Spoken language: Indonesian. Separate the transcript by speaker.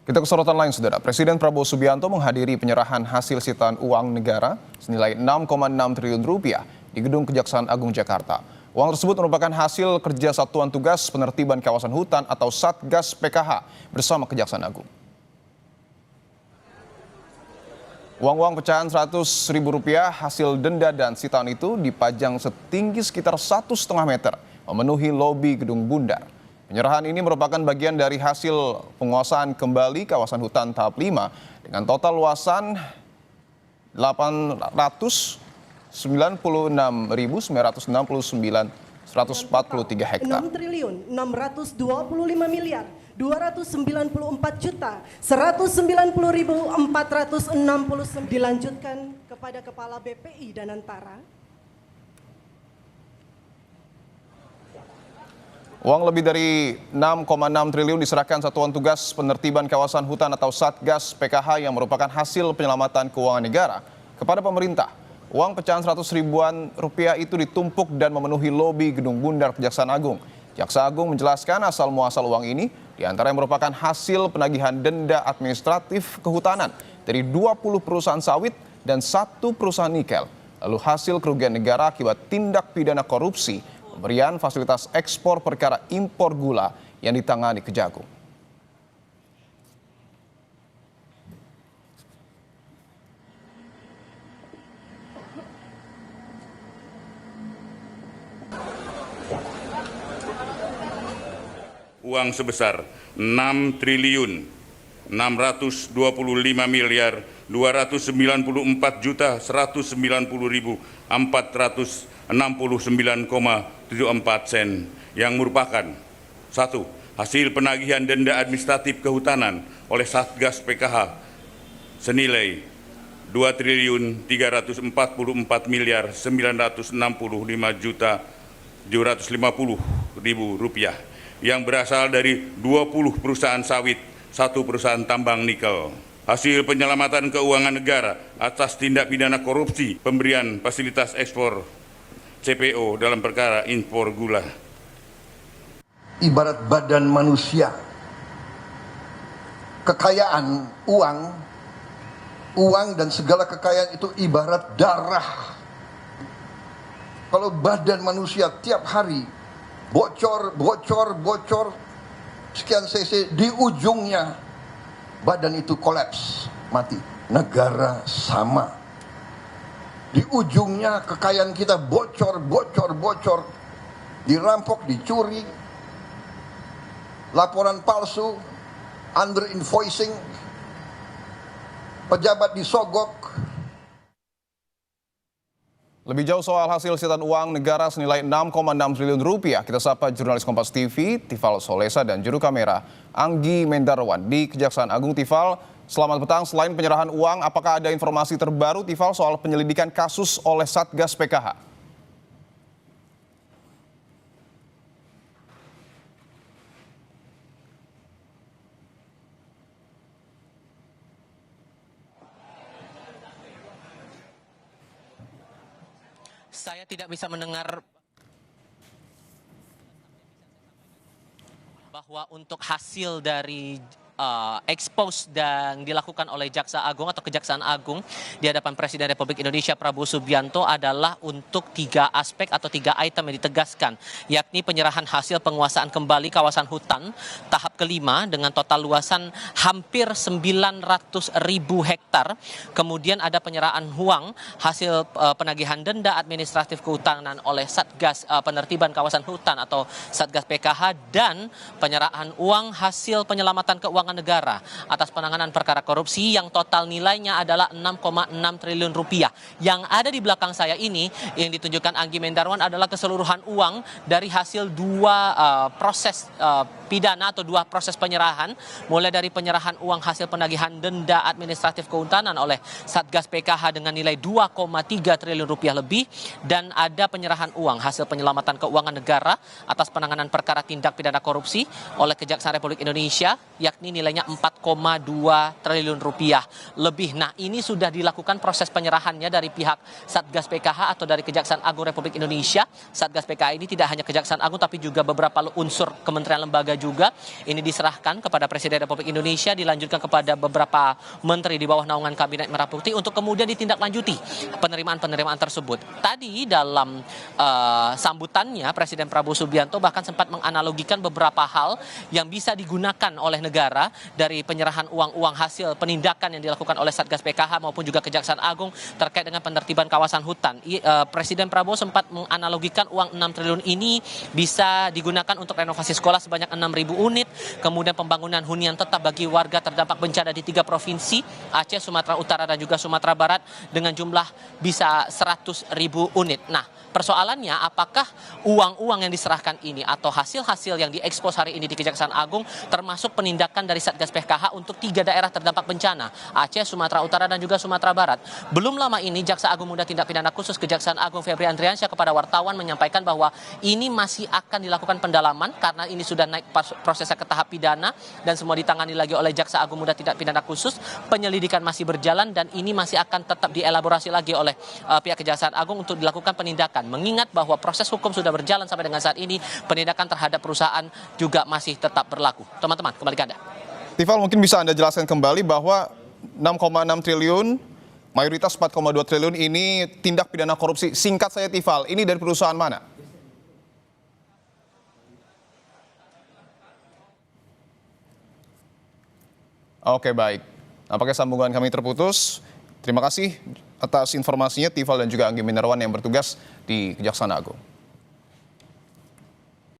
Speaker 1: Kita ke sorotan lain, Saudara. Presiden Prabowo Subianto menghadiri penyerahan hasil sitaan uang negara senilai 6,6 triliun rupiah di Gedung Kejaksaan Agung Jakarta. Uang tersebut merupakan hasil kerja Satuan Tugas Penertiban Kawasan Hutan atau Satgas PKH bersama Kejaksaan Agung. Uang-uang pecahan Rp100.000 hasil denda dan sitaan itu dipajang setinggi sekitar 1,5 meter, memenuhi lobi Gedung Bundar. Penyerahan ini merupakan bagian dari hasil penguasaan kembali kawasan hutan tahap 5 dengan total luasan 896.969.143 hektar.
Speaker 2: 6.625.294.469 dilanjutkan kepada Kepala BPI Danantara.
Speaker 1: Uang lebih dari 6,6 triliun diserahkan Satuan Tugas Penertiban Kawasan Hutan atau Satgas PKH yang merupakan hasil penyelamatan keuangan negara kepada pemerintah. Uang pecahan 100 ribuan rupiah itu ditumpuk dan memenuhi lobi Gedung Bundar Kejaksaan Agung. Jaksa Agung menjelaskan asal muasal uang ini diantaranya merupakan hasil penagihan denda administratif kehutanan dari 20 perusahaan sawit dan 1 perusahaan nikel. Lalu hasil kerugian negara akibat tindak pidana korupsi pemberian fasilitas ekspor perkara impor gula yang ditangani Kejagung.
Speaker 3: Uang sebesar 6.624.190.469,74 sen yang merupakan 1. Hasil penagihan denda administratif kehutanan oleh Satgas PKH senilai Rp2.344.965.750.000 yang berasal dari 20 perusahaan sawit, 1 perusahaan tambang nikel. Hasil penyelamatan keuangan negara atas tindak pidana korupsi pemberian fasilitas ekspor CPO dalam perkara impor gula.
Speaker 4: Ibarat badan manusia, kekayaan uang dan segala kekayaan itu ibarat darah. Kalau badan manusia tiap hari bocor sekian cc, di ujungnya badan itu kolaps, mati. Negara sama, di ujungnya kekayaan kita bocor, dirampok, dicuri, laporan palsu, under invoicing, pejabat disogok.
Speaker 1: Lebih jauh soal hasil sitaan uang negara senilai 6,6 triliun rupiah, kita sapa jurnalis Kompas TV, Tifal Solesa dan juru kamera Anggi Mendarwan di Kejaksaan Agung. Tifal, selamat petang. Selain penyerahan uang, apakah ada informasi terbaru Tifal soal penyelidikan kasus oleh Satgas PKH?
Speaker 5: Saya tidak bisa mendengar bahwa untuk hasil dari expose dan dilakukan oleh Jaksa Agung atau Kejaksaan Agung di hadapan Presiden Republik Indonesia Prabowo Subianto adalah untuk 3 aspek atau 3 item yang ditegaskan, yakni penyerahan hasil penguasaan kembali kawasan hutan tahap ke-5 dengan total luasan hampir 900.000 hektar. Kemudian ada penyerahan uang hasil penagihan denda administratif kehutanan oleh Satgas Penertiban Kawasan Hutan atau Satgas PKH, dan penyerahan uang hasil penyelamatan keuangan negara atas penanganan perkara korupsi yang total nilainya adalah 6,6 triliun rupiah. Yang ada di belakang saya ini yang ditunjukkan Anggi Mendarwan adalah keseluruhan uang dari hasil 2 proses pidana atau 2 proses penyerahan, mulai dari penyerahan uang hasil penagihan denda administratif kehutanan oleh Satgas PKH dengan nilai 2,3 triliun rupiah lebih, dan ada penyerahan uang hasil penyelamatan keuangan negara atas penanganan perkara tindak pidana korupsi oleh Kejaksaan Republik Indonesia yakni ini nilainya 4,2 triliun rupiah lebih. Nah, ini sudah dilakukan proses penyerahannya dari pihak Satgas PKH atau dari Kejaksaan Agung Republik Indonesia. Satgas PKH ini tidak hanya Kejaksaan Agung tapi juga beberapa unsur kementerian lembaga juga. Ini diserahkan kepada Presiden Republik Indonesia, dilanjutkan kepada beberapa menteri di bawah naungan Kabinet Merah Putih untuk kemudian ditindaklanjuti penerimaan tersebut. Tadi dalam sambutannya Presiden Prabowo Subianto bahkan sempat menganalogikan beberapa hal yang bisa digunakan oleh negara dari penyerahan uang-uang hasil penindakan yang dilakukan oleh Satgas PKH maupun juga Kejaksaan Agung terkait dengan penertiban kawasan hutan. Presiden Prabowo sempat menganalogikan uang 6 triliun ini bisa digunakan untuk renovasi sekolah sebanyak 6.000 unit, kemudian pembangunan hunian tetap bagi warga terdampak bencana di 3 provinsi, Aceh, Sumatera Utara dan juga Sumatera Barat dengan jumlah bisa 100.000 unit. Nah, persoalannya apakah uang-uang yang diserahkan ini atau hasil-hasil yang diekspos hari ini di Kejaksaan Agung termasuk penindakan dari Satgas PKH untuk 3 daerah terdampak bencana, Aceh, Sumatera Utara dan juga Sumatera Barat. Belum lama ini Jaksa Agung Muda Tindak Pidana Khusus Kejaksaan Agung Febri Andriansyah kepada wartawan menyampaikan bahwa ini masih akan dilakukan pendalaman karena ini sudah naik prosesnya ke tahap pidana dan semua ditangani lagi oleh Jaksa Agung Muda Tindak Pidana Khusus. Penyelidikan masih berjalan dan ini masih akan tetap dielaborasi lagi oleh pihak Kejaksaan Agung untuk dilakukan penindakan. Mengingat bahwa proses hukum sudah berjalan sampai dengan saat ini, penindakan terhadap perusahaan juga masih tetap berlaku. Teman-teman, kembali ke Anda.
Speaker 1: Tifal, mungkin bisa Anda jelaskan kembali bahwa 6,6 triliun, mayoritas 4,2 triliun ini tindak pidana korupsi. Singkat saya Tifal, ini dari perusahaan mana? Oke, baik. Nampaknya sambungan kami terputus. Terima kasih atas informasinya Tifal dan juga Anggi Minerwan yang bertugas di Kejaksaan Agung.